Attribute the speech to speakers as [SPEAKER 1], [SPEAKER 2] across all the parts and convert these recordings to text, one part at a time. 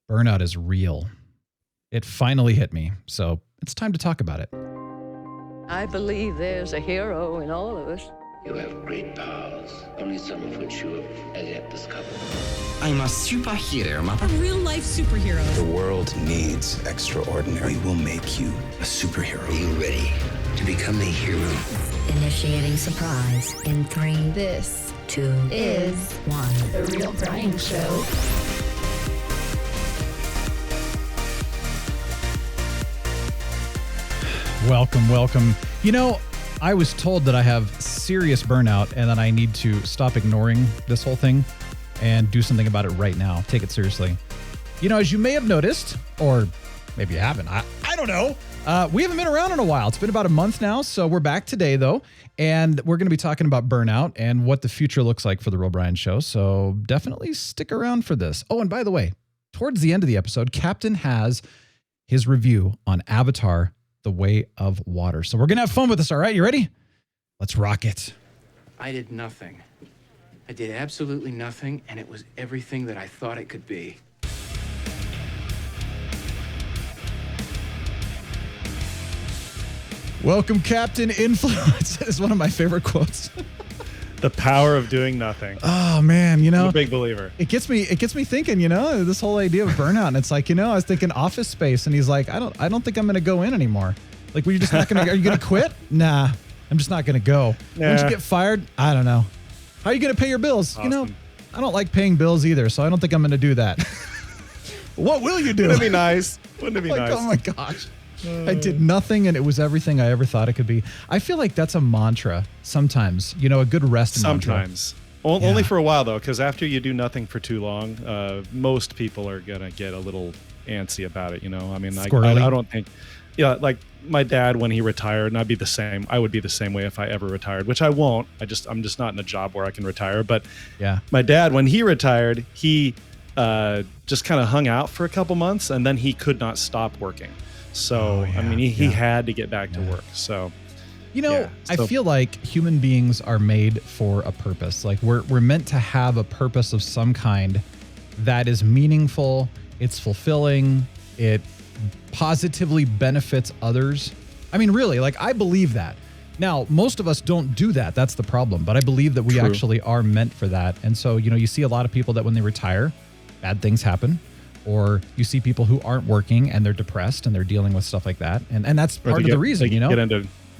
[SPEAKER 1] Burnout is real. It finally hit me, so it's time to talk about it.
[SPEAKER 2] I believe there's a hero in all of us.
[SPEAKER 3] You have great powers, only some of which you have as yet discovered.
[SPEAKER 4] I'm a superhero, Mama.
[SPEAKER 5] A real-life superhero.
[SPEAKER 6] The world needs extraordinary. We will make you a superhero.
[SPEAKER 3] Are you ready to become a hero?
[SPEAKER 7] Initiating surprise in 3,
[SPEAKER 8] This
[SPEAKER 7] 2,
[SPEAKER 8] is
[SPEAKER 7] 1.
[SPEAKER 8] The Real Brian Show.
[SPEAKER 1] Welcome. You know, I was told that I have serious burnout and that I need to stop ignoring this whole thing and do something about it right now. Take it seriously. You know, as you may have noticed, or maybe you haven't, I don't know. We haven't been around in a while. It's been about a month now, so we're back today, though, and we're going to be talking about burnout and what the future looks like for The Real Brian Show, so definitely stick around for this. Oh, and by the way, towards the end of the episode, Captain has his review on Avatar: The Way of Water. So we're going to have fun with this, all right? You ready? Let's rock it.
[SPEAKER 9] I did nothing. I did absolutely nothing, and it was everything that I thought it could be.
[SPEAKER 1] Welcome, Captain Influence is one of my favorite quotes.
[SPEAKER 10] The power of doing nothing.
[SPEAKER 1] Oh man, you know,
[SPEAKER 10] I'm a big believer.
[SPEAKER 1] It gets me thinking, you know, this whole idea of burnout. And it's like, you know, I was thinking Office Space, and he's like, I don't think I'm gonna go in anymore. Like, were you just not gonna? Are you gonna quit? Nah, I'm just not gonna go.
[SPEAKER 10] Nah.
[SPEAKER 1] Once you get fired, I don't know. How are you gonna pay your bills?
[SPEAKER 10] Awesome.
[SPEAKER 1] You know, I don't like paying bills either, so I don't think I'm gonna do that. What will you do?
[SPEAKER 10] Wouldn't it be nice? Wouldn't it be
[SPEAKER 1] like,
[SPEAKER 10] nice?
[SPEAKER 1] oh my gosh. I did nothing and it was everything I ever thought it could be. I feel like that's a mantra sometimes, you know, a good rest
[SPEAKER 10] Sometimes.
[SPEAKER 1] mantra.
[SPEAKER 10] Only for a while, though, because after you do nothing for too long, most people are going to get a little antsy about it, you know? I mean, I don't think, like my dad, when he retired, and I'd be the same. I would be the same way if I ever retired, which I won't. I'm just not in a job where I can retire. But
[SPEAKER 1] yeah,
[SPEAKER 10] my dad, when he retired, he just kind of hung out for a couple months, and then he could not stop working. So, I mean, he had to get back to work. So,
[SPEAKER 1] you know, I feel like human beings are made for a purpose. Like we're meant to have a purpose of some kind that is meaningful. It's fulfilling. It positively benefits others. I mean, really, like I believe that. Now, most of us don't do that. That's the problem. But I believe that we actually are meant for that. And so, you know, you see a lot of people that when they retire, bad things happen. Or you see people who aren't working and they're depressed and they're dealing with stuff like that. And that's part of the reason, you know?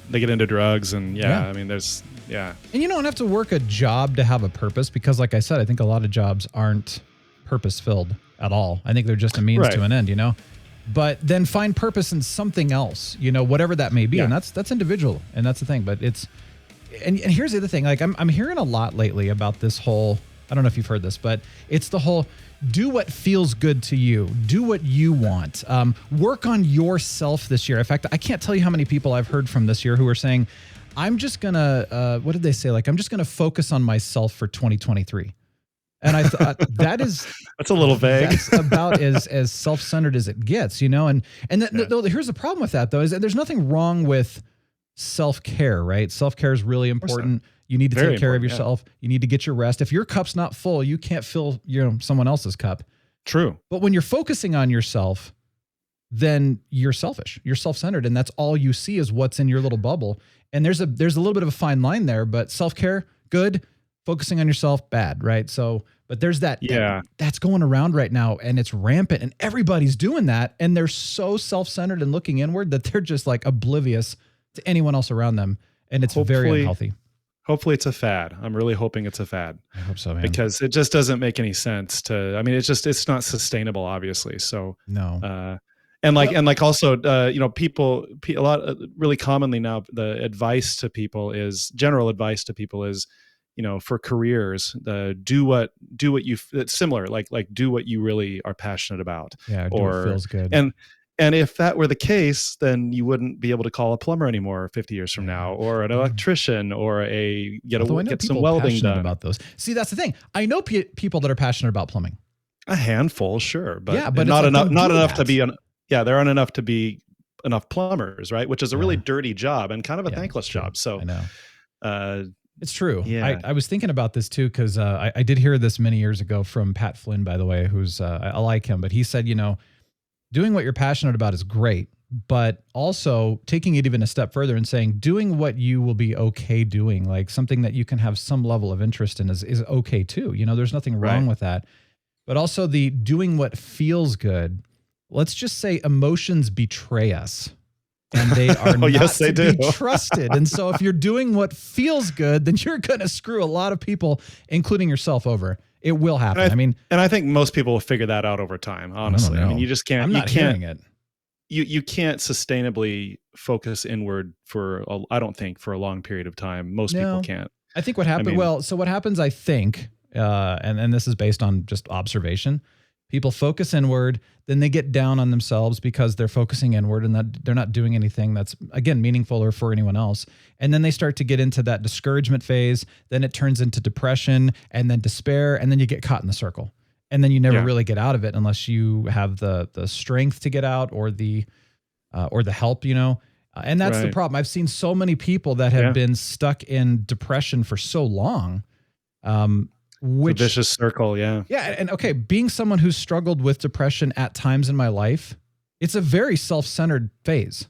[SPEAKER 10] They get into drugs and I mean, And
[SPEAKER 1] you don't have to work a job to have a purpose because like I said, I think a lot of jobs aren't purpose filled at all. I think they're just a means to an end, you know? But then find purpose in something else, you know, whatever that may be. Yeah. And that's individual. And that's the thing. But and here's the other thing. Like I'm hearing a lot lately about this whole, I don't know if you've heard this, but it's the whole do what feels good to you. Do what you want. Work on yourself this year. In fact, I can't tell you how many people I've heard from this year who are saying, I'm just going to, what did they say? Like, I'm just going to focus on myself for 2023. And I thought that's
[SPEAKER 10] a little vague.
[SPEAKER 1] That's about as self-centered as it gets, you know? And here's the problem with that, though, is that there's nothing wrong with self-care, right? Self-care is really important. You need to take care of yourself. Yeah. You need to get your rest. If your cup's not full, you can't fill someone else's cup.
[SPEAKER 10] True.
[SPEAKER 1] But when you're focusing on yourself, then you're selfish. You're self-centered, and that's all you see is what's in your little bubble. And there's a little bit of a fine line there, but self-care, good. Focusing on yourself, bad, right? So, but there's that.
[SPEAKER 10] Yeah.
[SPEAKER 1] That's going around right now, and it's rampant, and everybody's doing that, and they're so self-centered and looking inward that they're just like oblivious to anyone else around them, and it's very unhealthy.
[SPEAKER 10] Hopefully it's a fad. I'm really hoping it's a fad.
[SPEAKER 1] I hope so, man.
[SPEAKER 10] Because it just doesn't make any sense I mean, it's not sustainable, obviously. So
[SPEAKER 1] no.
[SPEAKER 10] And also, you know, really commonly now, the general advice to people is, you know, for careers, do what it's similar, like do what you really are passionate about.
[SPEAKER 1] Yeah. Do what feels good.
[SPEAKER 10] And if that were the case, then you wouldn't be able to call a plumber anymore 50 years from now, or an electrician, or get some welding done.
[SPEAKER 1] About those. See, that's the thing. I know people that are passionate about plumbing.
[SPEAKER 10] A handful, sure, but
[SPEAKER 1] not
[SPEAKER 10] enough. Not enough to be there aren't enough to be enough plumbers, right? Which is a really dirty job and kind of a thankless job. So,
[SPEAKER 1] I know. It's true.
[SPEAKER 10] Yeah.
[SPEAKER 1] I was thinking about this too, because I did hear this many years ago from Pat Flynn, by the way, who's I like him, but he said, doing what you're passionate about is great, but also taking it even a step further and saying doing what you will be okay doing, like something that you can have some level of interest in is okay too. There's nothing wrong with that. But also the doing what feels good. Let's just say emotions betray us. And they are not to be trusted. And so if you're doing what feels good, then you're going to screw a lot of people, including yourself, over. It will happen.
[SPEAKER 10] And I think most people will figure that out over time, honestly. I mean, you just can't.
[SPEAKER 1] I'm not hearing it.
[SPEAKER 10] You can't sustainably focus inward I don't think, for a long period of time. Most people can't.
[SPEAKER 1] I think what happened, so what happens, I think, and this is based on just observation, people focus inward, then they get down on themselves because they're focusing inward and that they're not doing anything that's, again, meaningful or for anyone else. And then they start to get into that discouragement phase. Then it turns into depression and then despair. And then you get caught in the circle. And then you never really get out of it unless you have the strength to get out or the help, and that's the problem. I've seen so many people that have been stuck in depression for so long. Which,
[SPEAKER 10] the vicious circle, yeah.
[SPEAKER 1] Yeah, and okay, being someone who's struggled with depression at times in my life, it's a very self-centered phase.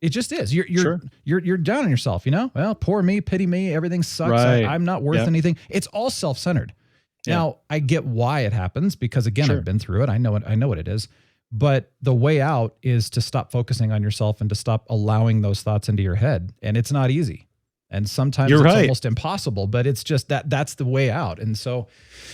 [SPEAKER 1] It just is. You're down on yourself, Well, poor me, pity me, everything sucks.
[SPEAKER 10] Right.
[SPEAKER 1] I'm not worth anything. It's all self-centered. Yeah. Now, I get why it happens because again, I've been through it. I know what it is. But the way out is to stop focusing on yourself and to stop allowing those thoughts into your head. And it's not easy. And sometimes it's almost impossible, but it's just that's the way out. And so,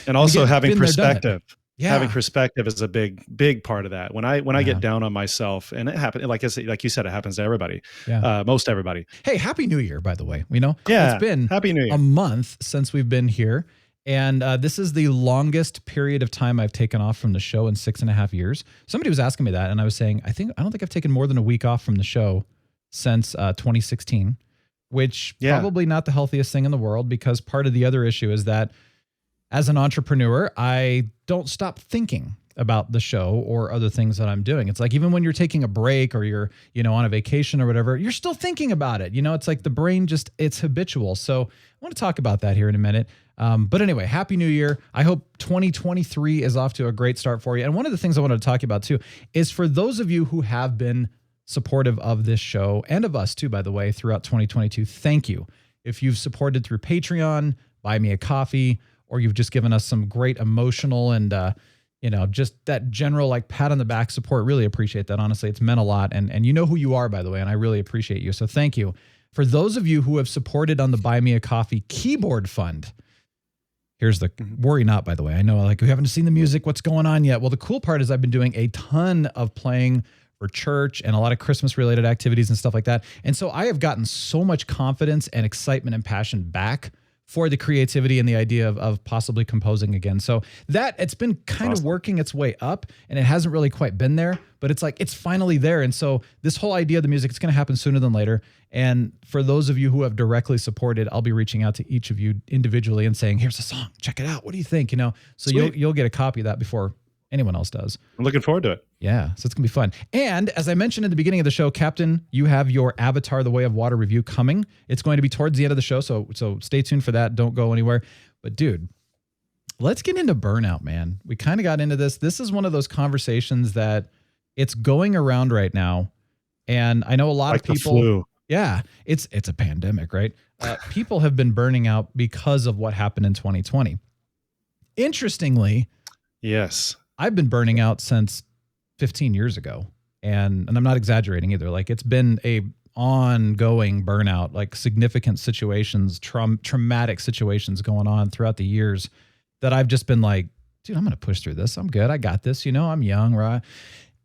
[SPEAKER 10] and also having perspective. Having perspective is a big part of that. When I get down on myself, and it happens, like you said, it happens to everybody, most everybody.
[SPEAKER 1] Hey, Happy New Year, by the way.
[SPEAKER 10] It's
[SPEAKER 1] been
[SPEAKER 10] Happy New Year.
[SPEAKER 1] A month since we've been here. And this is the longest period of time I've taken off from the show in 6.5 years. Somebody was asking me that, and I was saying, I don't think I've taken more than a week off from the show since 2016. Which probably not the healthiest thing in the world, because part of the other issue is that as an entrepreneur, I don't stop thinking about the show or other things that I'm doing. It's like, even when you're taking a break or you're, on a vacation or whatever, you're still thinking about it. It's like the brain it's habitual. So I want to talk about that here in a minute. But anyway, Happy New Year. I hope 2023 is off to a great start for you. And one of the things I wanted to talk about too is for those of you who have been supportive of this show and of us too, by the way, throughout 2022. Thank you. If you've supported through Patreon, buy me a coffee, or you've just given us some great emotional and, just that general like pat on the back support, really appreciate that. Honestly, it's meant a lot. And you know who you are, by the way, and I really appreciate you. So thank you. For those of you who have supported on the Buy Me a Coffee keyboard fund, here's the worry not, by the way. I know we haven't seen the music, what's going on yet. Well, the cool part is I've been doing a ton of playing for church and a lot of Christmas related activities and stuff like that. And so I have gotten so much confidence and excitement and passion back for the creativity and the idea of possibly composing again. So it's been kind of working its way up, and it hasn't really quite been there, but it's like, it's finally there. And so this whole idea of the music, it's going to happen sooner than later. And for those of you who have directly supported, I'll be reaching out to each of you individually and saying, here's a song, check it out. What do you think? So you'll get a copy of that before anyone else does.
[SPEAKER 10] I'm looking forward to it.
[SPEAKER 1] Yeah, so it's going to be fun. And as I mentioned at the beginning of the show, Captain, you have your Avatar: The Way of Water review coming. It's going to be towards the end of the show, so stay tuned for that. Don't go anywhere. But dude, let's get into burnout, man. We kind of got into this. This is one of those conversations that it's going around right now. And I know a lot of people.
[SPEAKER 10] The flu.
[SPEAKER 1] Yeah, it's a pandemic, right? People have been burning out because of what happened in 2020. Interestingly,
[SPEAKER 10] yes,
[SPEAKER 1] I've been burning out since 15 years ago. And I'm not exaggerating either. Like, it's been a ongoing burnout, like significant situations, traumatic situations going on throughout the years that I've just been like, dude, I'm going to push through this. I'm good. I got this. I'm young, right?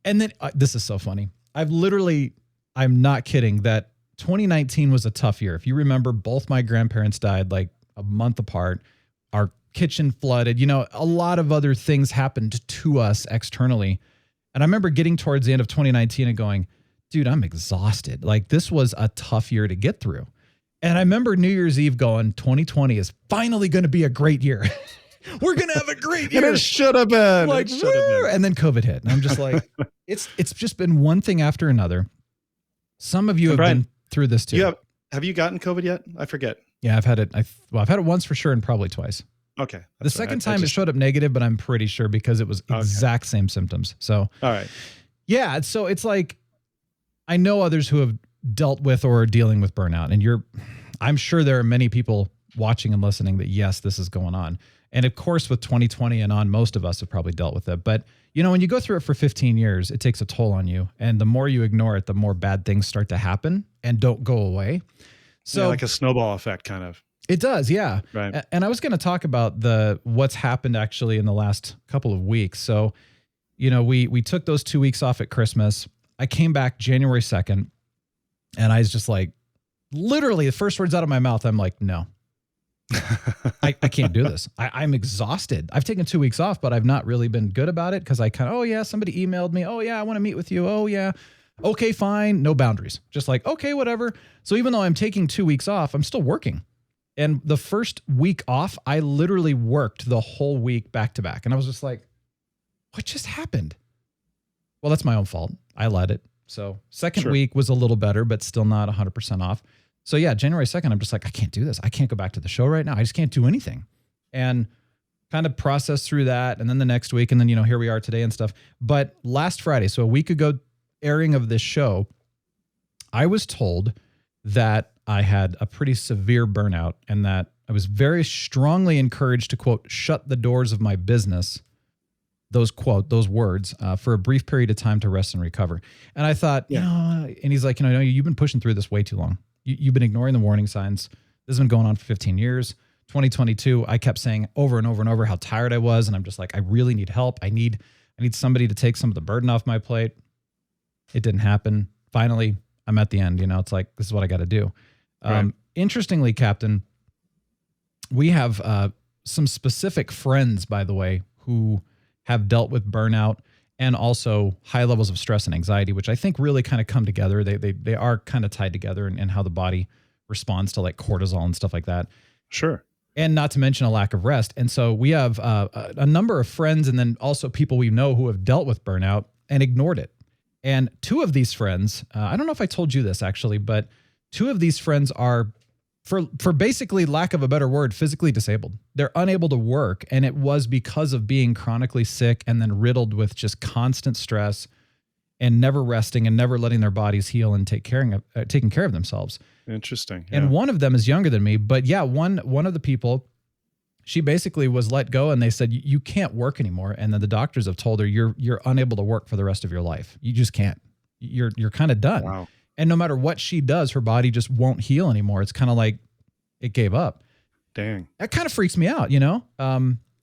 [SPEAKER 1] And then this is so funny. I'm not kidding that 2019 was a tough year. If you remember, both my grandparents died like a month apart. Our kitchen flooded, a lot of other things happened to us externally. And I remember getting towards the end of 2019 and going, dude, I'm exhausted. Like, this was a tough year to get through. And I remember New Year's Eve going, 2020 is finally going to be a great year. We're going to have a great year.
[SPEAKER 10] And it should have been.
[SPEAKER 1] Like, and then COVID hit. And I'm just like, it's just been one thing after another. Some of you have been through this too.
[SPEAKER 10] Have you gotten COVID yet? I forget.
[SPEAKER 1] Yeah, I've had it. I've had it once for sure and probably twice.
[SPEAKER 10] Okay.
[SPEAKER 1] The second time it showed up negative, but I'm pretty sure because it was exact same symptoms. So,
[SPEAKER 10] all right.
[SPEAKER 1] Yeah. So it's like, I know others who have dealt with or are dealing with burnout, and I'm sure there are many people watching and listening that, yes, this is going on. And of course, with 2020 and on, most of us have probably dealt with it. But, when you go through it for 15 years, it takes a toll on you. And the more you ignore it, the more bad things start to happen and don't go away. So
[SPEAKER 10] like a snowball effect, kind of.
[SPEAKER 1] It does, yeah.
[SPEAKER 10] Right.
[SPEAKER 1] And I was going to talk about what's happened actually in the last couple of weeks. So, we took those 2 weeks off at Christmas. I came back January 2nd, and I was just like, literally the first words out of my mouth, I'm like, no. I can't do this. I'm exhausted. I've taken 2 weeks off, but I've not really been good about it because I kind of, somebody emailed me. Oh, yeah, I want to meet with you. Oh, yeah. Okay, fine. No boundaries. Just like, okay, whatever. So even though I'm taking 2 weeks off, I'm still working. And the first week off, I literally worked the whole week back to back. And I was just like, what just happened? Well, that's my own fault. I let it. So second week was a little better, but still not 100% off. So yeah, January 2nd, I'm just like, I can't do this. I can't go back to the show right now. I just can't do anything. And kind of process through that. And then the next week, and then, here we are today and stuff. But last Friday, so a week ago, airing of this show, I was told that I had a pretty severe burnout and that I was very strongly encouraged to, quote, shut the doors of my business, those words, for a brief period of time to rest and recover. And I thought, and he's like, you've been pushing through this way too long. You've been ignoring the warning signs. This has been going on for 15 years. 2022, I kept saying over and over and over how tired I was. And I'm just like, I really need help. I need somebody to take some of the burden off my plate. It didn't happen. Finally, I'm at the end. It's like, this is what I got to do. Right. Interestingly, Captain, we have some specific friends, by the way, who have dealt with burnout and also high levels of stress and anxiety, which I think really kind of come together. They are kind of tied together in how the body responds to like cortisol and stuff like that.
[SPEAKER 10] Sure.
[SPEAKER 1] And not to mention a lack of rest. And so we have a number of friends and then also people we know who have dealt with burnout and ignored it. And two of these friends, I don't know if I told you this actually, but two of these friends are, for basically lack of a better word, physically disabled. They're unable to work. And it was because of being chronically sick and then riddled with just constant stress and never resting and never letting their bodies heal and taking care of themselves.
[SPEAKER 10] Interesting.
[SPEAKER 1] Yeah. And one of them is younger than me, but yeah, one of the people, she basically was let go and they said, you can't work anymore. And then the doctors have told her, you're unable to work for the rest of your life. You just can't. You're kind of done.
[SPEAKER 10] Wow.
[SPEAKER 1] And no matter what she does, her body just won't heal anymore. It's kind of like it gave up.
[SPEAKER 10] Dang.
[SPEAKER 1] That kind of freaks me out,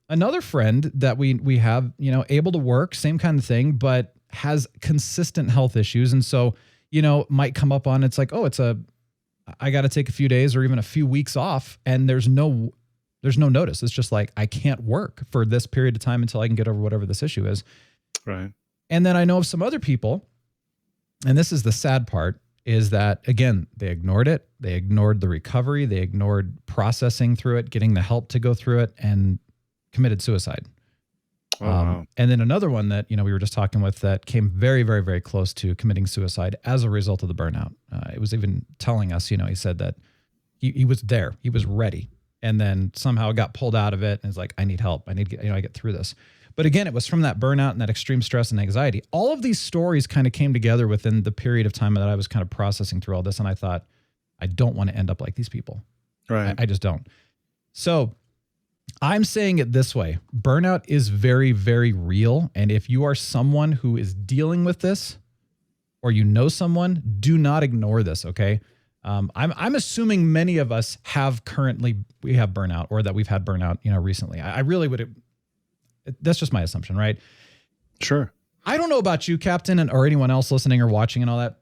[SPEAKER 1] Another friend that we have, able to work, same kind of thing, but has consistent health issues. And so, might come up on, it's like, oh, I got to take a few days or even a few weeks off. And there's no notice. It's just like, I can't work for this period of time until I can get over whatever this issue is.
[SPEAKER 10] Right.
[SPEAKER 1] And then I know of some other people, and this is the sad part, is that, again, they ignored it. They ignored the recovery. They ignored processing through it, getting the help to go through it, and committed suicide.
[SPEAKER 10] Oh, wow.
[SPEAKER 1] And then another one that, we were just talking with that came very, very, very close to committing suicide as a result of the burnout. It was even telling us, he said that he was there. He was ready. And then somehow got pulled out of it and is like, I need help. I need to get through this. But again, it was from that burnout and that extreme stress and anxiety. All of these stories kind of came together within the period of time that I was kind of processing through all this. And I thought, I don't want to end up like these people.
[SPEAKER 10] Right.
[SPEAKER 1] I just don't. So I'm saying it this way. Burnout is very, very real. And if you are someone who is dealing with this or someone, do not ignore this, okay? I'm assuming many of us we have burnout or that we've had burnout, recently. I really would. That's just my assumption, right?
[SPEAKER 10] Sure.
[SPEAKER 1] I don't know about you, Captain, or anyone else listening or watching and all that.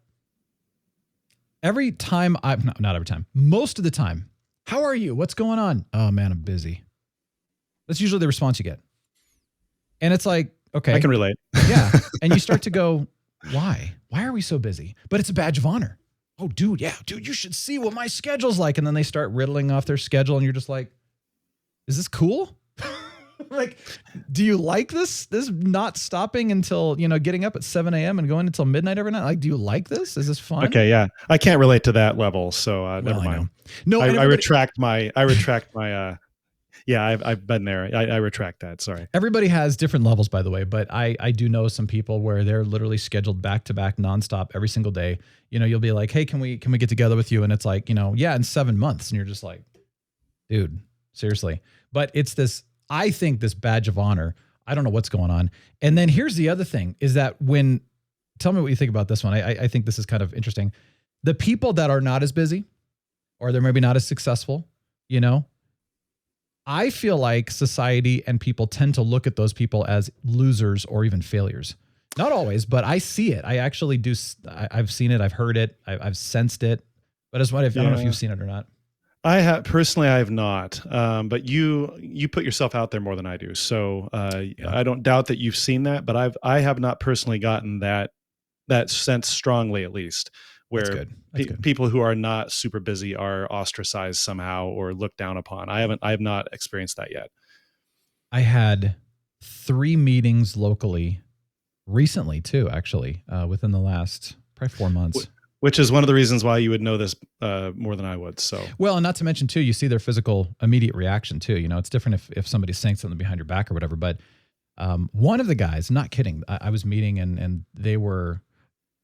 [SPEAKER 1] Every time not every time, most of the time, how are you? What's going on? Oh man, I'm busy. That's usually the response you get. And it's like, okay.
[SPEAKER 10] I can relate.
[SPEAKER 1] Yeah. And you start to go, why? Why are we so busy? But it's a badge of honor. Oh, dude, you should see what my schedule's like. And then they start riddling off their schedule and you're just like, is this cool? Like, do you like this not stopping until, getting up at 7 a.m. and going until midnight every night? Like, do you like this? Is this fun?
[SPEAKER 10] Okay, yeah. I can't relate to that level, so never mind.
[SPEAKER 1] No,
[SPEAKER 10] I retract my yeah, I've been there. I retract that. Sorry.
[SPEAKER 1] Everybody has different levels, by the way, but I do know some people where they're literally scheduled back to back nonstop every single day. You'll be like, hey, can we get together with you? And it's like, yeah, in 7 months. And you're just like, dude, seriously. But it's this, I think, this badge of honor. I don't know what's going on. And then here's the other thing is that tell me what you think about this one. I think this is kind of interesting. The people that are not as busy, or they're maybe not as successful, I feel like society and people tend to look at those people as losers or even failures. Not always, but I see it. I actually do. I've seen it. I've heard it. I've sensed it. But I don't know if you've seen it or not.
[SPEAKER 10] I have not. But you put yourself out there more than I do. So I don't doubt that you've seen that, but I have not personally gotten that sense strongly, at least, where people who are not super busy are ostracized somehow or looked down upon. I have not experienced that yet.
[SPEAKER 1] I had 3 meetings locally recently too, actually, within the last probably 4 months.
[SPEAKER 10] Which is one of the reasons why you would know this more than I would. So, well,
[SPEAKER 1] and not to mention too, you see their physical immediate reaction too. It's different if somebody's saying something behind your back or whatever. But one of the guys, not kidding, I was meeting and they were,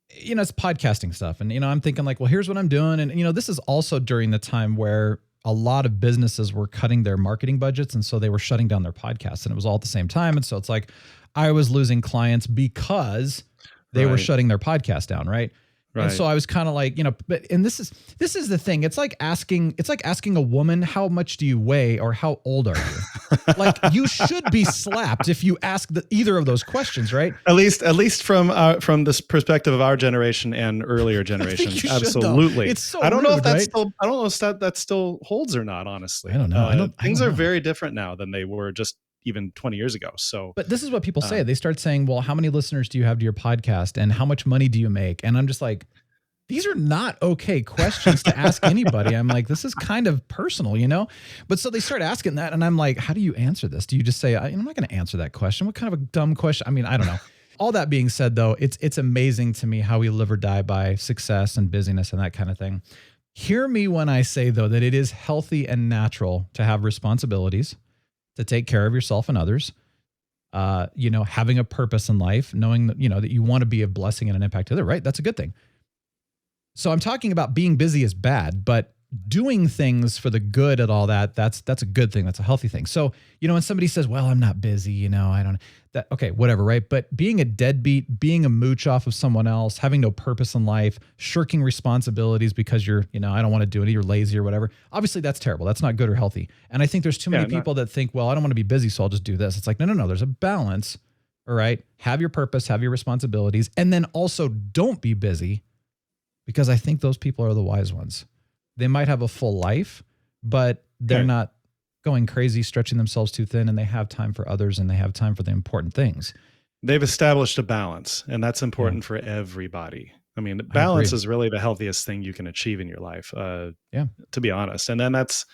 [SPEAKER 1] it's podcasting stuff. And, I'm thinking like, well, here's what I'm doing. And, this is also during the time where a lot of businesses were cutting their marketing budgets. And so they were shutting down their podcasts, and it was all at the same time. And so it's like, I was losing clients because they were shutting their podcast down. Right. And so I was kind of like, and this is the thing. It's like asking a woman, how much do you weigh or how old are you? Like, you should be slapped if you ask either of those questions, right?
[SPEAKER 10] At least from this perspective of our generation and earlier generations. Absolutely.
[SPEAKER 1] It's so
[SPEAKER 10] I don't know if
[SPEAKER 1] rude,
[SPEAKER 10] that still holds or not, honestly.
[SPEAKER 1] I don't know.
[SPEAKER 10] Things are very different now than they were just even 20 years ago. So,
[SPEAKER 1] but this is what people say. They start saying, well, how many listeners do you have to your podcast and how much money do you make? And I'm just like, these are not okay questions to ask anybody. I'm like, this is kind of personal, But so they start asking that, and I'm like, how do you answer this? Do you just say, I'm not going to answer that question? What kind of a dumb question? I mean, I don't know. All that being said, though, it's amazing to me how we live or die by success and busyness and that kind of thing. Hear me when I say, though, that it is healthy and natural to have responsibilities, to take care of yourself and others, having a purpose in life, knowing that, that you want to be a blessing and an impact to others, right? That's a good thing. So I'm talking about being busy is bad, but doing things for the good and all that's a good thing. That's a healthy thing. So, when somebody says, well, I'm not busy, okay, whatever, right? But being a deadbeat, being a mooch off of someone else, having no purpose in life, shirking responsibilities because you're, I don't want to do it, you're lazy or whatever. Obviously that's terrible. That's not good or healthy. And I think there's too many people that think, well, I don't want to be busy, so I'll just do this. It's like, no, there's a balance. All right. Have your purpose, have your responsibilities, and then also don't be busy. Because I think those people are the wise ones. They might have a full life, but they're not going crazy, stretching themselves too thin, and they have time for others and they have time for the important things.
[SPEAKER 10] They've established a balance, and that's important for everybody. I mean, balance is really the healthiest thing you can achieve in your life, to be honest. And then that's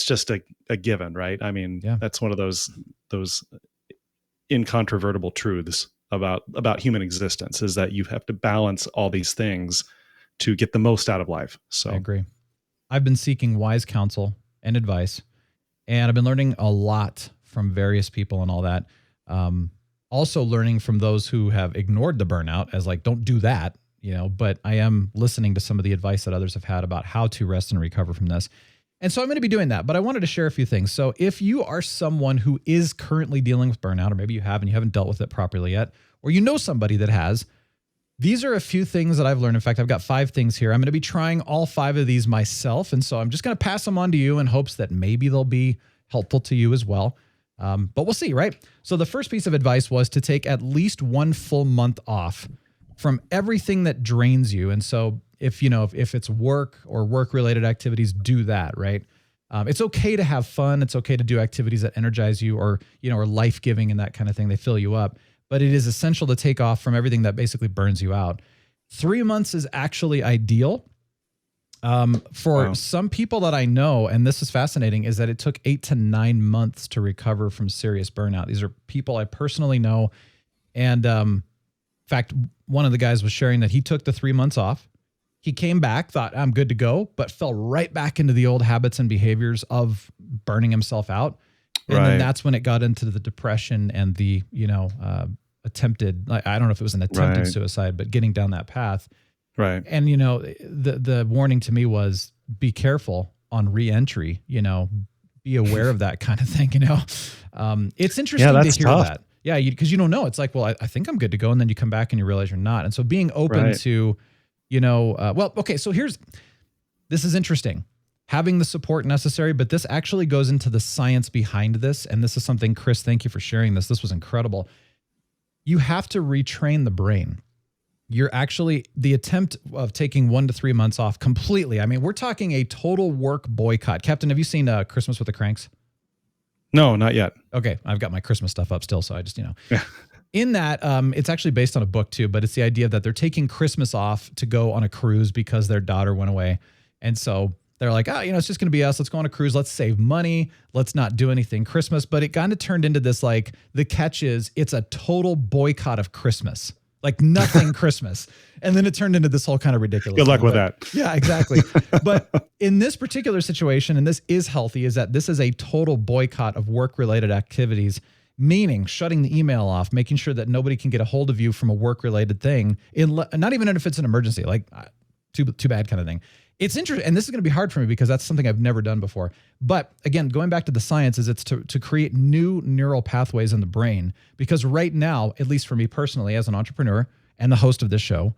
[SPEAKER 10] just a given, right? I mean, that's one of those incontrovertible truths about human existence, is that you have to balance all these things to get the most out of life. So
[SPEAKER 1] I agree. I've been seeking wise counsel and advice, and I've been learning a lot from various people and all that. Also learning from those who have ignored the burnout as like, don't do that, but I am listening to some of the advice that others have had about how to rest and recover from this. And so I'm going to be doing that, but I wanted to share a few things. So if you are someone who is currently dealing with burnout, or maybe you have and you haven't dealt with it properly yet, or somebody that has, these are a few things that I've learned. In fact, I've got 5 things here. I'm going to be trying all 5 of these myself. And so I'm just going to pass them on to you in hopes that maybe they'll be helpful to you as well. But we'll see, right? So the first piece of advice was to take at least 1 full month off from everything that drains you. And so if it's work or work-related activities, do that, right? It's okay to have fun. It's okay to do activities that energize you or are life-giving and that kind of thing. They fill you up. But it is essential to take off from everything that basically burns you out. 3 months is actually ideal. For some people that I know, and this is fascinating, is that it took 8 to 9 months to recover from serious burnout. These are people I personally know. And in fact, one of the guys was sharing that he took the 3 months off. He came back, thought I'm good to go, but fell right back into the old habits and behaviors of burning himself out. And then that's when it got into the depression and the, attempted, I don't know if it was an attempted suicide, but getting down that path.
[SPEAKER 10] Right.
[SPEAKER 1] And, the warning to me was be careful on re-entry, be aware of that kind of thing, It's interesting to hear that. Yeah, because you don't know. It's like, well, I think I'm good to go. And then you come back and you realize you're not. And so being open to, so this is interesting. Having the support necessary, but this actually goes into the science behind this. And this is something, Chris, thank you for sharing this. This was incredible. You have to retrain the brain. You're actually, the attempt of taking 1 to 3 months off completely. I mean, we're talking a total work boycott. Captain, have you seen Christmas with the Cranks?
[SPEAKER 10] No, not yet.
[SPEAKER 1] Okay. I've got my Christmas stuff up still. So I just, in that, it's actually based on a book too, but it's the idea that they're taking Christmas off to go on a cruise because their daughter went away. And so they're like, it's just going to be us. Let's go on a cruise. Let's save money. Let's not do anything Christmas. But it kind of turned into this, like, the catch is it's a total boycott of Christmas, like nothing Christmas. And then it turned into this whole kind of ridiculous.
[SPEAKER 10] Good luck with that.
[SPEAKER 1] Yeah, exactly. But in this particular situation, and this is healthy, is that this is a total boycott of work-related activities, meaning shutting the email off, making sure that nobody can get a hold of you from a work-related thing, not even if it's an emergency, like too bad kind of thing. It's interesting, and this is going to be hard for me because that's something I've never done before. But again, going back to the science, is it's to create new neural pathways in the brain. Because right now, at least for me personally, as an entrepreneur and the host of this show,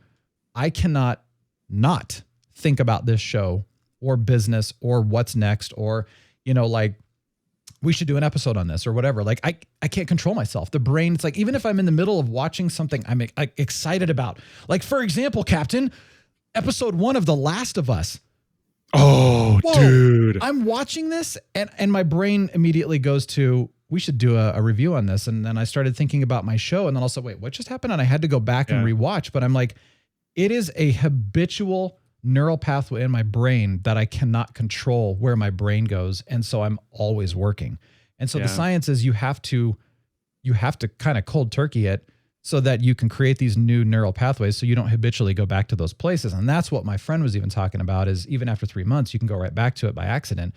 [SPEAKER 1] I cannot not think about this show or business or what's next or, we should do an episode on this or whatever. Like I can't control myself. The brain, it's like, even if I'm in the middle of watching something I'm excited about, like for example, Captain, episode 1 of The Last of Us.
[SPEAKER 10] Oh, whoa, dude.
[SPEAKER 1] I'm watching this and my brain immediately goes to, we should do a review on this. And then I started thinking about my show and then also, wait, what just happened? And I had to go back and rewatch, but I'm like, it is a habitual neural pathway in my brain that I cannot control where my brain goes. And so I'm always working. And so the science is you have to kind of cold turkey it so that you can create these new neural pathways so you don't habitually go back to those places. And that's what my friend was even talking about, is even after 3 months, you can go right back to it by accident.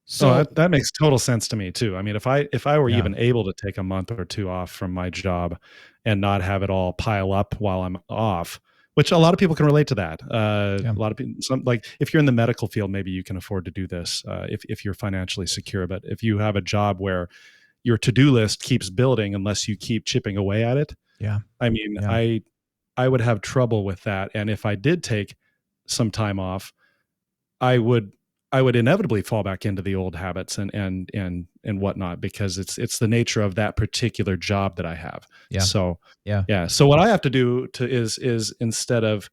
[SPEAKER 1] So
[SPEAKER 10] that makes total sense to me too. I mean, if I were even able to take a month or 2 off from my job and not have it all pile up while I'm off, which a lot of people can relate to that. A lot of people, if you're in the medical field, maybe you can afford to do this if you're financially secure. But if you have a job where your to-do list keeps building unless you keep chipping away at it, I mean, I would have trouble with that. And if I did take some time off, I would inevitably fall back into the old habits and whatnot, because it's the nature of that particular job that I have. So what I have to do is instead of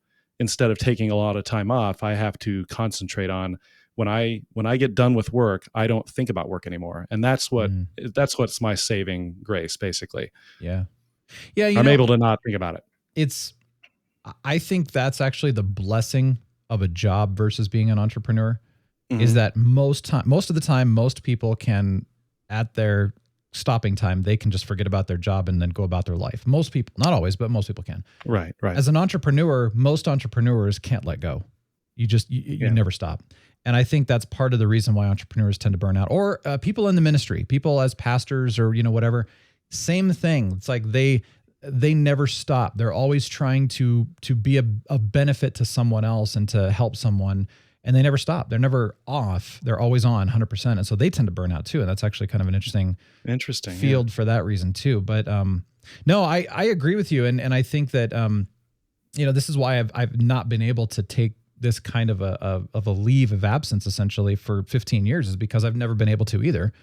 [SPEAKER 10] taking a lot of time off, I have to concentrate on when I get done with work, I don't think about work anymore. And that's what's my saving grace, basically. I'm able to not think about it.
[SPEAKER 1] I think that's actually the blessing of a job versus being an entrepreneur. Is that most of the time, most people can, at their stopping time, they can just forget about their job and then go about their life. Most people, not always, but most people can.
[SPEAKER 10] Right.
[SPEAKER 1] As an entrepreneur, most entrepreneurs can't let go. You never stop. And I think that's part of the reason why entrepreneurs tend to burn out, or people in the ministry, people as pastors or, whatever, same thing. It's like they never stop. They're always trying to be a benefit to someone else and to help someone. And they never stop. They're never off. They're always on 100%. And so they tend to burn out too. And that's actually kind of an interesting field for that reason too. But no, I agree with you. And I think that, this is why I've not been able to take this kind of a leave of absence essentially for 15 years, is because I've never been able to either.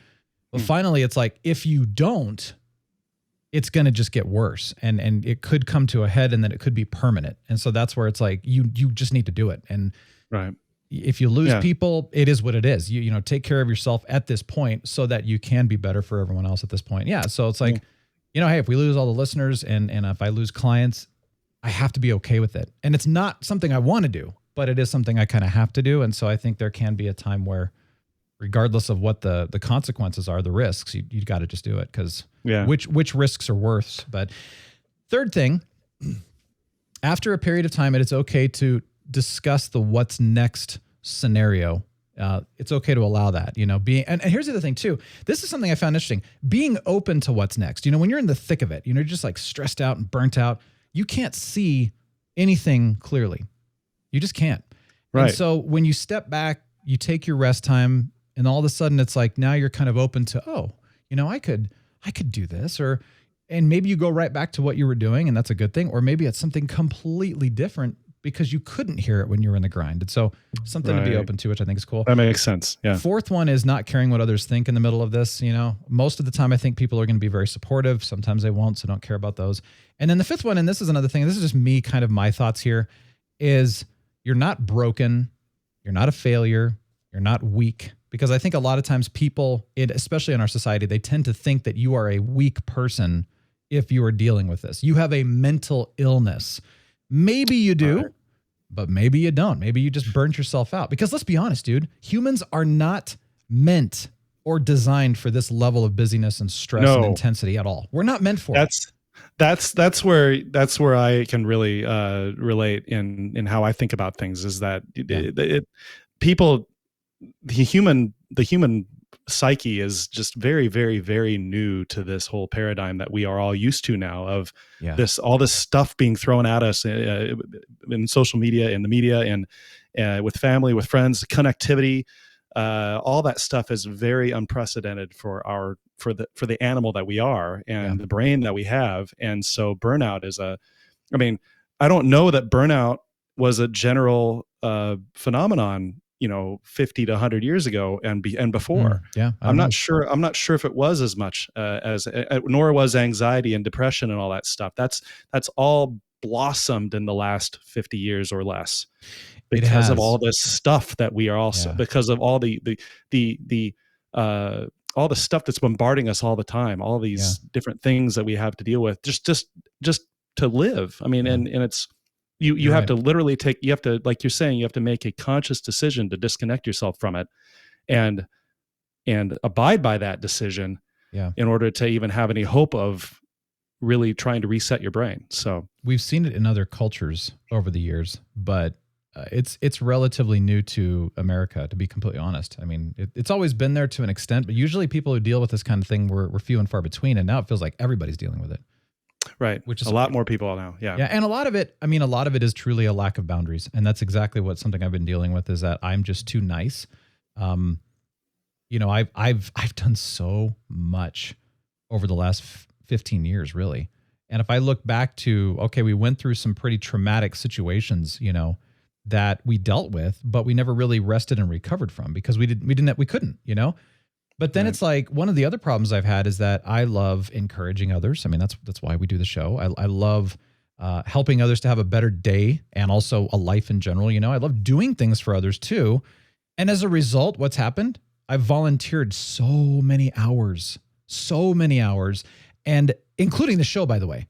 [SPEAKER 1] But finally it's like, if you don't, it's going to just get worse and it could come to a head and then it could be permanent. And so that's where it's like, you just need to do it. And if you lose people, it is what it is. You take care of yourself at this point so that you can be better for everyone else at this point. Yeah. So it's like, hey, if we lose all the listeners and if I lose clients, I have to be okay with it. And it's not something I want to do. but it is something I kind of have to do. And so I think there can be a time where, regardless of what the consequences are, the risks, you got to just do it, because which risks are worse. But third thing, after a period of time, it's okay to discuss the what's next scenario. It's okay to allow that, and here's the other thing too. This is something I found interesting, being open to what's next. When you're in the thick of it, you're just like stressed out and burnt out. You can't see anything clearly. You just can't. Right. And so when you step back, you take your rest time, and all of a sudden it's like, now you're kind of open to, I could do this, and maybe you go right back to what you were doing, and that's a good thing. Or maybe it's something completely different because you couldn't hear it when you were in the grind. And so something to be open to, which I think is cool.
[SPEAKER 10] That makes sense. Yeah.
[SPEAKER 1] Fourth one is not caring what others think in the middle of this. Most of the time I think people are going to be very supportive. Sometimes they won't, so don't care about those. And then the fifth one, and this is another thing, this is just me, kind of my thoughts here, is you're not broken. You're not a failure. You're not weak. Because I think a lot of times people, especially in our society, they tend to think that you are a weak person if you are dealing with this. You have a mental illness. Maybe you do, but maybe you don't. Maybe you just burnt yourself out. Because let's be honest, dude, humans are not meant or designed for this level of busyness and stress and intensity at all. We're not meant for it.
[SPEAKER 10] That's where I can really relate in how I think about things, is that the human psyche is just very, very, very new to this whole paradigm that we are all used to now of all this stuff being thrown at us in social media, in the media, and with family, with friends, connectivity. All that stuff is very unprecedented for the animal that we are, and the brain that we have. And so burnout is I don't know that burnout was a general phenomenon 50 to 100 years ago and before. I'm not sure if it was as much nor was anxiety and depression and all that stuff. That's all blossomed in the last 50 years or less, because of all this stuff that we are also, because of all the stuff that's bombarding us all the time, all these different things that we have to deal with just to live. And it's, you have to literally like you're saying, you have to make a conscious decision to disconnect yourself from it and abide by that decision in order to even have any hope of really trying to reset your brain. So
[SPEAKER 1] we've seen it in other cultures over the years, but it's relatively new to America, to be completely honest. It's always been there to an extent, but usually people who deal with this kind of thing were few and far between. And now it feels like everybody's dealing with it.
[SPEAKER 10] Right. Which is a lot more people now. Yeah.
[SPEAKER 1] Yeah. And a lot of it is truly a lack of boundaries. And that's exactly something I've been dealing with, is that I'm just too nice. I've done so much over the last 15 years, really. And if I look back to, we went through some pretty traumatic situations, that we dealt with, but we never really rested and recovered from, because we couldn't. But then it's like, one of the other problems I've had is that I love encouraging others. That's why we do the show. I love helping others to have a better day, and also a life in general. I love doing things for others too. And as a result, what's happened? I've volunteered so many hours, and including the show, by the way.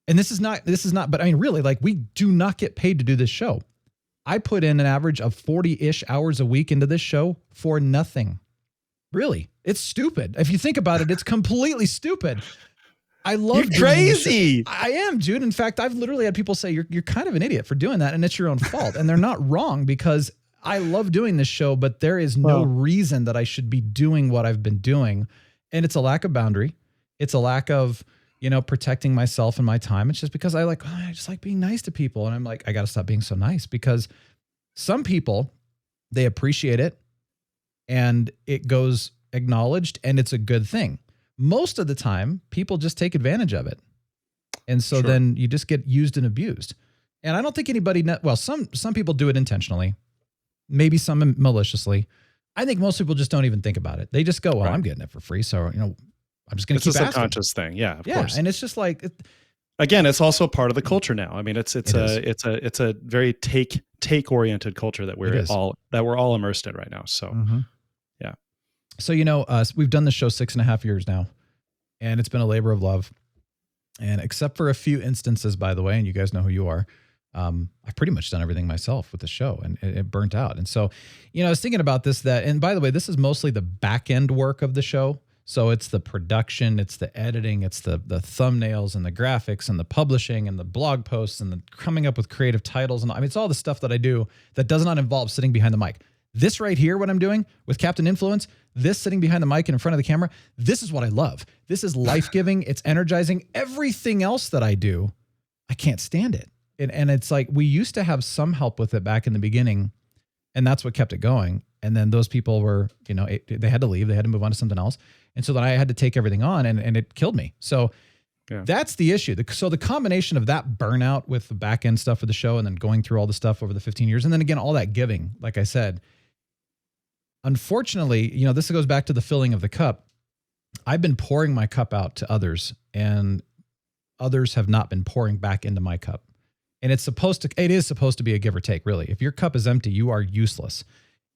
[SPEAKER 1] And this is not, but really, like, we do not get paid to do this show. I put in an average of 40-ish hours a week into this show for nothing. Really, it's stupid. If you think about it, it's completely stupid. I love
[SPEAKER 10] You're crazy.
[SPEAKER 1] I am, dude. In fact, I've literally had people say you're kind of an idiot for doing that, and it's your own fault. And they're not wrong, because I love doing this show, but there is no reason that I should be doing what I've been doing. And it's a lack of boundary. It's a lack of, protecting myself and my time. It's just because I just like being nice to people. And I'm like, I got to stop being so nice, because some people, they appreciate it and it goes acknowledged and it's a good thing. Most of the time, people just take advantage of it. And so then you just get used and abused. And I don't think anybody, some people do it intentionally, maybe some maliciously. I think most people just don't even think about it. They just go, I'm getting it for free. So, I'm just going to keep asking.
[SPEAKER 10] It's a subconscious thing. Yeah, of course.
[SPEAKER 1] And it's just like,
[SPEAKER 10] again, it's also part of the culture now. I mean, it's a very take oriented culture that we're all immersed in right now. So, yeah.
[SPEAKER 1] So, we've done the show 6.5 years now, and it's been a labor of love. And except for a few instances, by the way, and you guys know who you are, I've pretty much done everything myself with the show, and it burnt out. And so, I was thinking about this, and by the way, this is mostly the back end work of the show. So it's the production, it's the editing, it's the thumbnails and the graphics and the publishing and the blog posts and the coming up with creative titles. And it's all the stuff that I do that does not involve sitting behind the mic. This right here, what I'm doing with Captain Influence, this sitting behind the mic and in front of the camera, this is what I love. This is life-giving. It's energizing. Everything else that I do, I can't stand it. And it's like, we used to have some help with it back in the beginning, and that's what kept it going. And then those people were, they had to leave. They had to move on to something else. And so then I had to take everything on, and it killed me. So that's the issue. So the combination of that burnout with the back end stuff of the show, and then going through all the stuff over the 15 years, and then again, all that giving, like I said, unfortunately, this goes back to the filling of the cup. I've been pouring my cup out to others, and others have not been pouring back into my cup. And it is supposed to be a give or take, really. If your cup is empty, you are useless.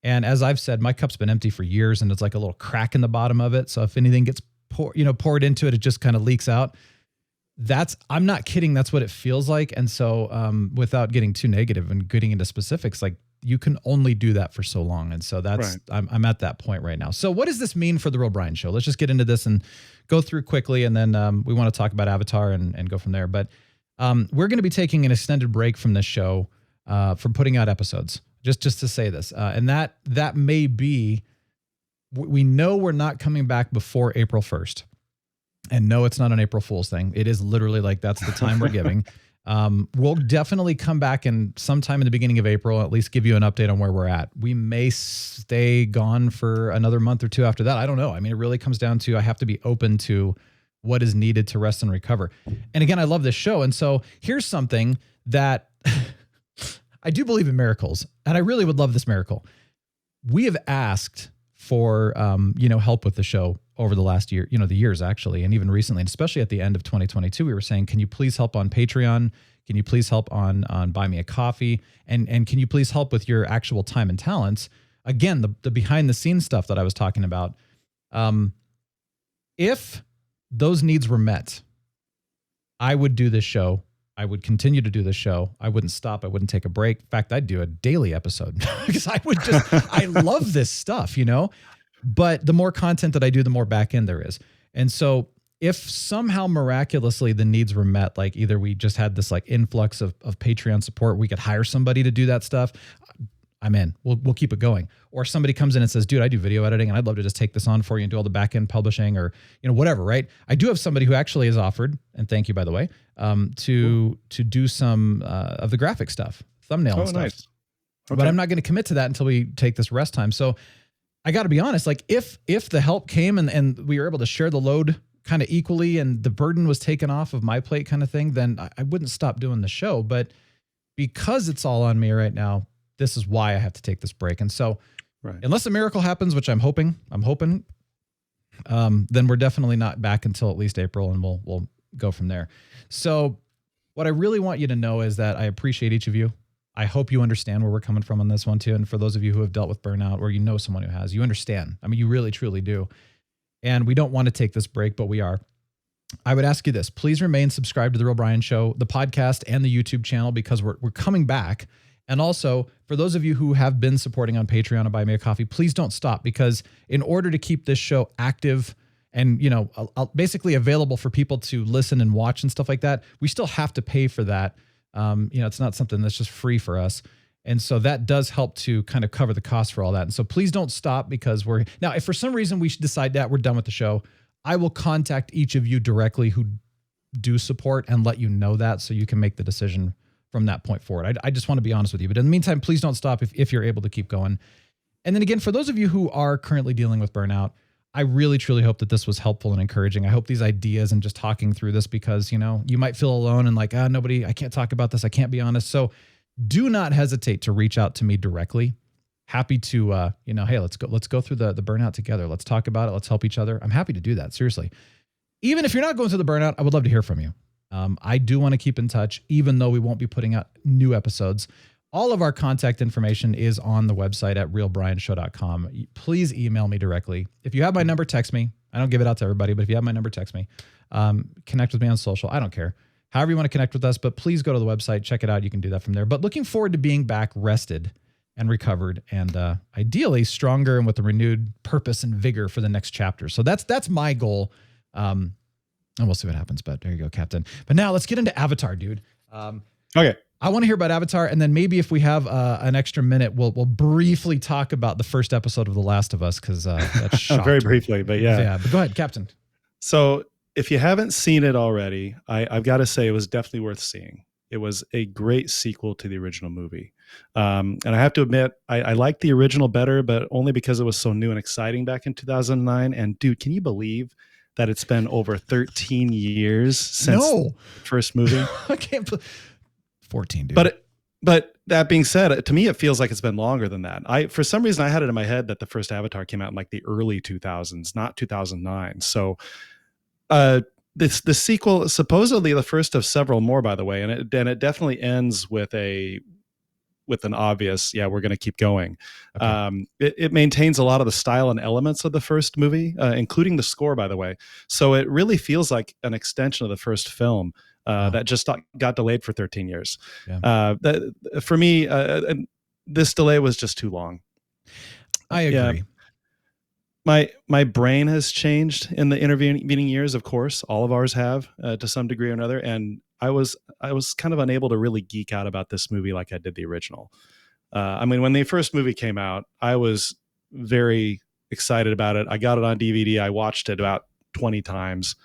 [SPEAKER 1] And as I've said, my cup's been empty for years, and it's like a little crack in the bottom of it. So if anything gets poured into it, it just kind of leaks out. I'm not kidding. That's what it feels like. And so without getting too negative and getting into specifics, like, you can only do that for so long. And so that's, right. I'm at that point right now. So what does this mean for the Real Brian Show? Let's just get into this and go through quickly. And then we want to talk about Avatar and go from there. But we're going to be taking an extended break from this show from putting out episodes, just to say this. And that may be, we know we're not coming back before April 1st. And no, it's not an April Fool's thing. It is literally like, that's the time we're giving. We'll definitely come back and sometime in the beginning of April, at least give you an update on where we're at. We may stay gone for another month or two after that. I don't know. I mean, it really comes down to, I have to be open to what is needed to rest and recover. And again, I love this show. And so here's something that I do believe in miracles, and I really would love this miracle. We have asked for, help with the show over the last year, the years actually, and even recently, and especially at the end of 2022, we were saying, can you please help on Patreon? Can you please help on Buy Me a Coffee? And can you please help with your actual time and talents? Again, the behind the scenes stuff that I was talking about. If those needs were met, I would do this show. I would continue to do this show. I wouldn't stop. I wouldn't take a break. In fact, I'd do a daily episode because I love this stuff, but the more content that I do, the more back end there is. And so if somehow miraculously the needs were met, like either we just had this like influx of Patreon support, we could hire somebody to do that stuff, I'm in. We'll keep it going. Or somebody comes in and says, dude, I do video editing and I'd love to just take this on for you and do all the back end publishing or, whatever, right? I do have somebody who actually has offered, and thank you, by the way, to do some of the graphic stuff, thumbnail and stuff. Nice. Okay. But I'm not going to commit to that until we take this rest time. So I got to be honest, like if the help came and we were able to share the load kind of equally and the burden was taken off of my plate kind of thing, then I wouldn't stop doing the show. But because it's all on me right now, this is why I have to take this break. And so unless a miracle happens, which I'm hoping, then we're definitely not back until at least April, and we'll go from there. So what I really want you to know is that I appreciate each of you. I hope you understand where we're coming from on this one too. And for those of you who have dealt with burnout or someone who has, you understand. I mean, you really, truly do. And we don't want to take this break, but we are. I would ask you this, please remain subscribed to The Real Brian Show, the podcast and the YouTube channel, because we're coming back. And also, for those of you who have been supporting on Patreon and Buy Me a Coffee, please don't stop, because in order to keep this show active and, basically available for people to listen and watch and stuff like that, we still have to pay for that. It's not something that's just free for us. And so that does help to kind of cover the cost for all that. And so please don't stop, because now, if for some reason we should decide that we're done with the show, I will contact each of you directly who do support and let you know that, so you can make the decision from that point forward. I just want to be honest with you. But in the meantime, please don't stop if you're able to keep going. And then again, for those of you who are currently dealing with burnout, I really, truly hope that this was helpful and encouraging. I hope these ideas and just talking through this, because, you might feel alone and like, nobody, I can't talk about this. I can't be honest. So do not hesitate to reach out to me directly. Happy to, hey, let's go through the burnout together. Let's talk about it. Let's help each other. I'm happy to do that. Seriously. Even if you're not going through the burnout, I would love to hear from you. I do want to keep in touch, even though we won't be putting out new episodes. All of our contact information is on the website at realbrianshow.com. Please email me directly. If you have my number, text me. I don't give it out to everybody, but if you have my number, text me. Connect with me on social. I don't care. however you want to connect with us, but please go to the website, check it out. You can do that from there. But looking forward to being back rested and recovered and ideally stronger and with a renewed purpose and vigor for the next chapter. So that's my goal. And we'll see what happens, but there you go, Captain. But now let's get into Avatar, dude.
[SPEAKER 10] Okay.
[SPEAKER 1] I want to hear about Avatar, and then maybe if we have an extra minute, we'll briefly talk about the first episode of The Last of Us, because that's shocked
[SPEAKER 10] very
[SPEAKER 1] me.
[SPEAKER 10] briefly, but yeah.
[SPEAKER 1] Yeah, but go ahead, Captain.
[SPEAKER 10] So if you haven't seen it already, I've got to say it was definitely worth seeing. It was a great sequel to the original movie. And I have to admit, I liked the original better, but only because it was so new and exciting back in 2009. And dude, can you believe that it's been over 13 years since the first movie?
[SPEAKER 1] I can't believe 14, dude.
[SPEAKER 10] But that being said, to me, it feels like it's been longer than that. For some reason, I had it in my head that the first Avatar came out in like the early 2000s, not 2009. So the sequel is supposedly the first of several more, by the way, and it definitely ends with an obvious, we're going to keep going. Okay. It maintains a lot of the style and elements of the first movie, including the score, by the way. So it really feels like an extension of the first film that just got delayed for 13 years. Yeah. For me, this delay was just too long.
[SPEAKER 1] I agree.
[SPEAKER 10] Yeah. My brain has changed in the intervening years, of course. All of ours have to some degree or another. And I was kind of unable to really geek out about this movie like I did the original. I mean, when the first movie came out, I was very excited about it. I got it on DVD. I watched it about 20 times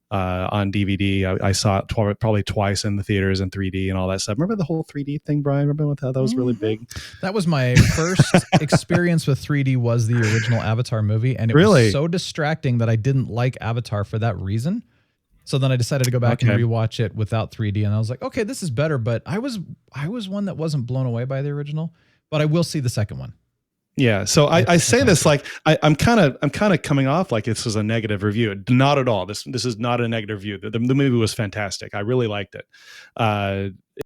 [SPEAKER 10] on DVD. I saw it probably twice in the theaters in 3D and all that stuff. Remember the whole 3D thing, Brian? Remember how that was really big?
[SPEAKER 1] That was my first experience with 3D was the original Avatar movie. And it was so distracting that I didn't like Avatar for that reason. So then I decided to go back and rewatch it without 3D. And I was like, okay, this is better. But I was one that wasn't blown away by the original, but I will see the second one.
[SPEAKER 10] Yeah. So I say this like I'm kind of coming off like this was a negative review. Not at all. This is not a negative review. The movie was fantastic. I really liked it.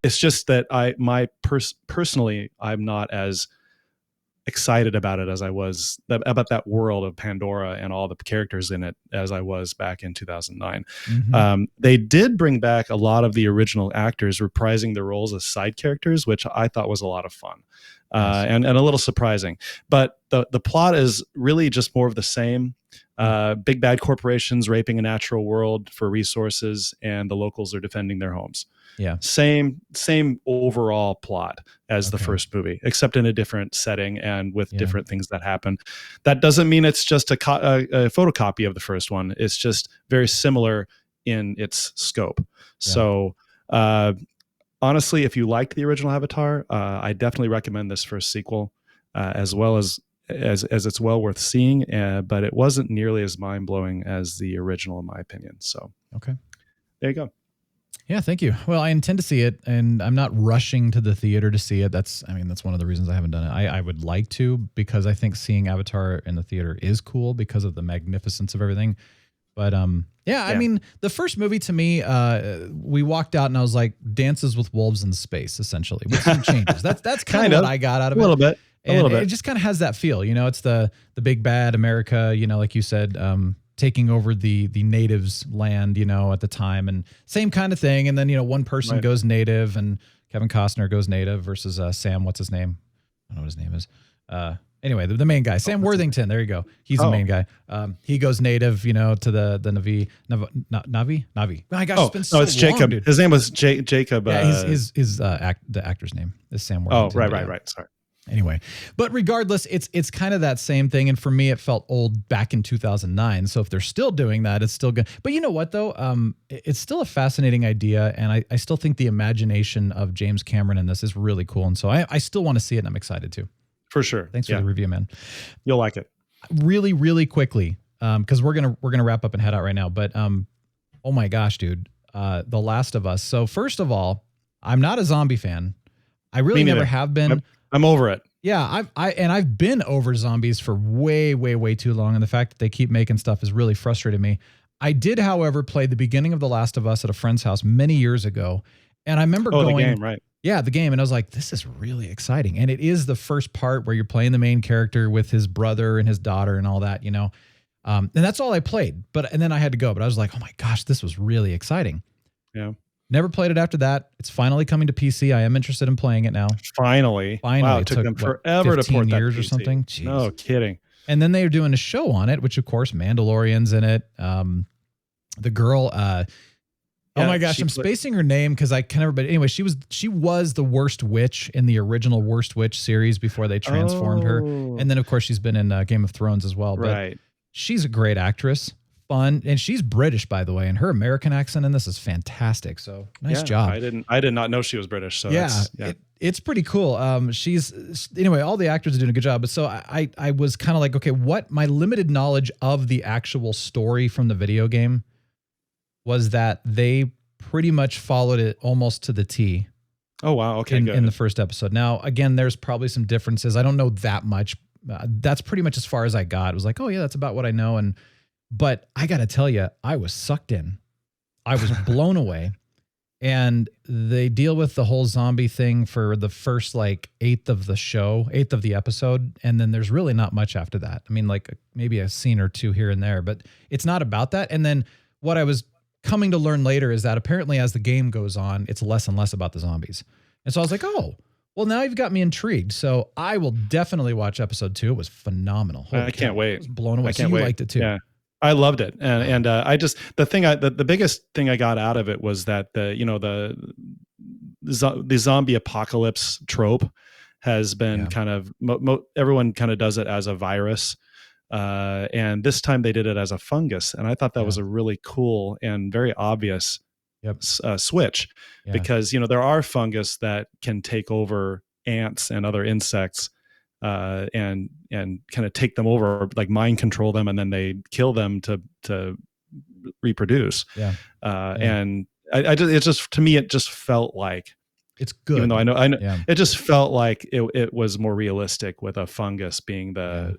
[SPEAKER 10] It's just that personally, I'm not as excited about it as I was about that world of Pandora and all the characters in it as I was back in 2009. Mm-hmm. They did bring back a lot of the original actors reprising their roles as side characters, which I thought was a lot of fun. And a little surprising, but the plot is really just more of the same. Big bad corporations raping a natural world for resources, and the locals are defending their homes. Yeah, same overall plot as the first movie, except in a different setting and with different things that happen. That doesn't mean it's just a photocopy of the first one. It's just very similar in its scope. Yeah. So. Honestly, if you liked the original Avatar, I definitely recommend this first sequel, as well as it's well worth seeing. But it wasn't nearly as mind blowing as the original, in my opinion. So, okay, there you go.
[SPEAKER 1] Yeah, thank you. Well, I intend to see it, and I'm not rushing to the theater to see it. That's one of the reasons I haven't done it. I would like to, because I think seeing Avatar in the theater is cool because of the magnificence of everything. But I mean, the first movie to me, we walked out and I was like, Dances with Wolves in Space, essentially, with some changes. That's kind of what I got out of it.
[SPEAKER 10] A little bit.
[SPEAKER 1] It just kind of has that feel, it's the big bad America, like you said, taking over the natives' land, at the time, and same kind of thing. And then, one person goes native and Kevin Costner goes native versus Sam, what's his name? I don't know what his name is. Anyway, the main guy, Sam Worthington, there you go. He's the main guy. He goes native, to the Navi. My gosh, it's been so long,
[SPEAKER 10] it's Jacob.
[SPEAKER 1] Dude.
[SPEAKER 10] His name was Jacob.
[SPEAKER 1] Yeah, the actor's name is Sam Worthington.
[SPEAKER 10] Oh, right. Sorry.
[SPEAKER 1] Anyway, but regardless, it's kind of that same thing. And for me, it felt old back in 2009. So if they're still doing that, it's still good. But you know what, though? It's still a fascinating idea. And I still think the imagination of James Cameron in this is really cool. And so I still want to see it, and I'm excited too.
[SPEAKER 10] For sure.
[SPEAKER 1] Thanks for the review, man.
[SPEAKER 10] You'll like it.
[SPEAKER 1] Really, really quickly, because we're gonna wrap up and head out right now. But oh my gosh, dude, The Last of Us. So first of all, I'm not a zombie fan. I really never have been.
[SPEAKER 10] I'm over it.
[SPEAKER 1] Yeah, I've been over zombies for way, way, way too long, and the fact that they keep making stuff has really frustrated me. I did, however, play the beginning of The Last of Us at a friend's house many years ago, and I remember going.
[SPEAKER 10] The game, right?
[SPEAKER 1] Yeah, the game. And I was like, this is really exciting. And it is the first part where you're playing the main character with his brother and his daughter and all that, And that's all I played. And then I had to go. But I was like, oh my gosh, this was really exciting.
[SPEAKER 10] Yeah.
[SPEAKER 1] Never played it after that. It's finally coming to PC. I am interested in playing it now.
[SPEAKER 10] Finally. Wow, it took them forever to port that
[SPEAKER 1] years
[SPEAKER 10] PC.
[SPEAKER 1] Or something. Jeez.
[SPEAKER 10] No kidding.
[SPEAKER 1] And then they are doing a show on it, which of course Mandalorian's in it. The girl, oh my gosh, I'm spacing her name because I can never. But anyway, she was the Worst Witch in the original Worst Witch series before they transformed her. And then of course she's been in Game of Thrones as well. But she's a great actress. Fun, and she's British, by the way, and her American accent in this is fantastic. So nice job.
[SPEAKER 10] I did not know she was British. So
[SPEAKER 1] it's pretty cool. Anyway, all the actors are doing a good job. But so I was kind of like, okay, what my limited knowledge of the actual story from the video game was that they pretty much followed it almost to the T.
[SPEAKER 10] Oh wow, okay, good.
[SPEAKER 1] In the first episode. Now, again, there's probably some differences. I don't know that much. That's pretty much as far as I got. It was like, oh yeah, that's about what I know. But I got to tell you, I was sucked in. I was blown away. And they deal with the whole zombie thing for the first eighth of the episode. And then there's really not much after that. I mean, maybe a scene or two here and there, but it's not about that. And then what I was coming to learn later is that apparently as the game goes on, it's less and less about the zombies. And so I was like, oh, well, now you've got me intrigued. So I will definitely watch episode 2. It was phenomenal.
[SPEAKER 10] I can't wait.
[SPEAKER 1] I was blown away. So you liked it too.
[SPEAKER 10] Yeah. I loved it, and I just the biggest thing I got out of it was that the zombie apocalypse trope has been kind of everyone kind of does it as a virus, and this time they did it as a fungus, and I thought that was a really cool and very obvious switch because there are fungus that can take over ants and other insects. And kind of take them over, like mind control them, and then they kill them to reproduce. And it just to me, it just felt like
[SPEAKER 1] it's good.
[SPEAKER 10] Even though I know, it just felt like it was more realistic with a fungus being the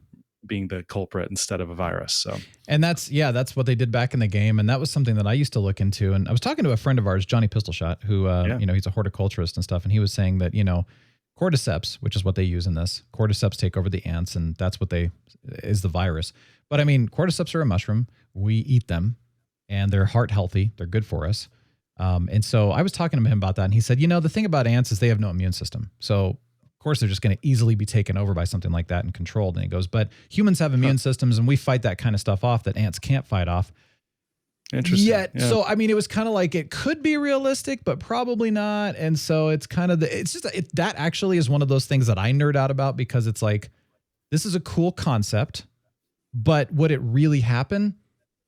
[SPEAKER 10] culprit instead of a virus. So,
[SPEAKER 1] and that's what they did back in the game, and that was something that I used to look into. And I was talking to a friend of ours, Johnny Pistolshot, who he's a horticulturist and stuff, and he was saying that cordyceps, which is what they use in this. Cordyceps take over the ants, and that's what is the virus. But I mean, cordyceps are a mushroom. We eat them, and they're heart healthy. They're good for us. And so I was talking to him about that, and he said, the thing about ants is they have no immune system. So of course they're just going to easily be taken over by something like that and controlled. And he goes, but humans have immune systems, and we fight that kind of stuff off that ants can't fight off.
[SPEAKER 10] Interesting.
[SPEAKER 1] So I mean, it was kind of like it could be realistic, but probably not. And so it's kind of that actually is one of those things that I nerd out about because it's like, this is a cool concept, but would it really happen?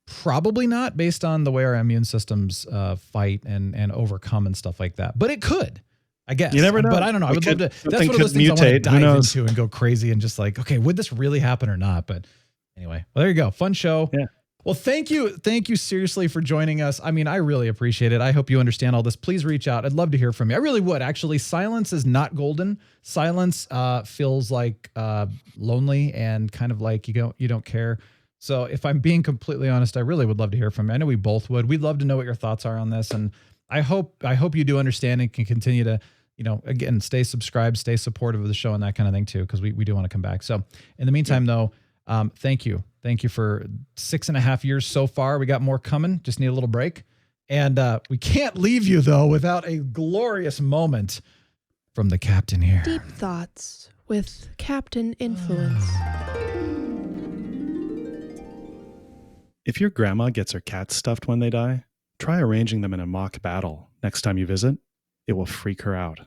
[SPEAKER 1] Probably not, based on the way our immune systems fight and overcome and stuff like that. But it could, I guess.
[SPEAKER 10] You never know.
[SPEAKER 1] But I don't know. I would love to. That's one of those things I want to dive into and go crazy and just like, okay, would this really happen or not? But anyway, well, there you go. Fun show.
[SPEAKER 10] Yeah.
[SPEAKER 1] Well, thank you seriously for joining us. I mean, I really appreciate it. I hope you understand all this. Please reach out. I'd love to hear from you. I really would. Actually, silence is not golden. Silence feels like lonely and kind of like you don't care. So if I'm being completely honest, I really would love to hear from you. I know we both would. We'd love to know what your thoughts are on this. And I hope you do understand and can continue to, again, stay subscribed, stay supportive of the show and that kind of thing too, because we do want to come back. So in the meantime, though, thank you. Thank you for 6.5 years so far. We got more coming. Just need a little break. And we can't leave you, though, without a glorious moment from the captain here.
[SPEAKER 5] Deep Thoughts with Captain Influence.
[SPEAKER 10] If your grandma gets her cats stuffed when they die, try arranging them in a mock battle. Next time you visit, it will freak her out.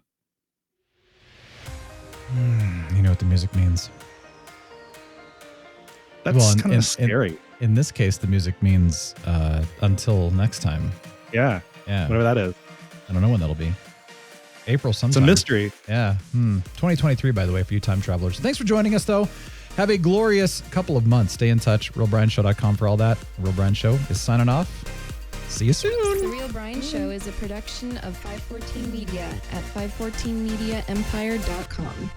[SPEAKER 1] You know what the music means.
[SPEAKER 10] That's kind of scary.
[SPEAKER 1] In this case, the music means until next time.
[SPEAKER 10] Yeah. Whatever that is.
[SPEAKER 1] I don't know when that'll be. April sometime.
[SPEAKER 10] It's a mystery.
[SPEAKER 1] Yeah. 2023, by the way, for you time travelers. Thanks for joining us, though. Have a glorious couple of months. Stay in touch. realbrianshow.com for all that. Real Brian Show is signing off. See you soon.
[SPEAKER 11] The Real Brian Show is a production of 514 Media at 514mediaempire.com.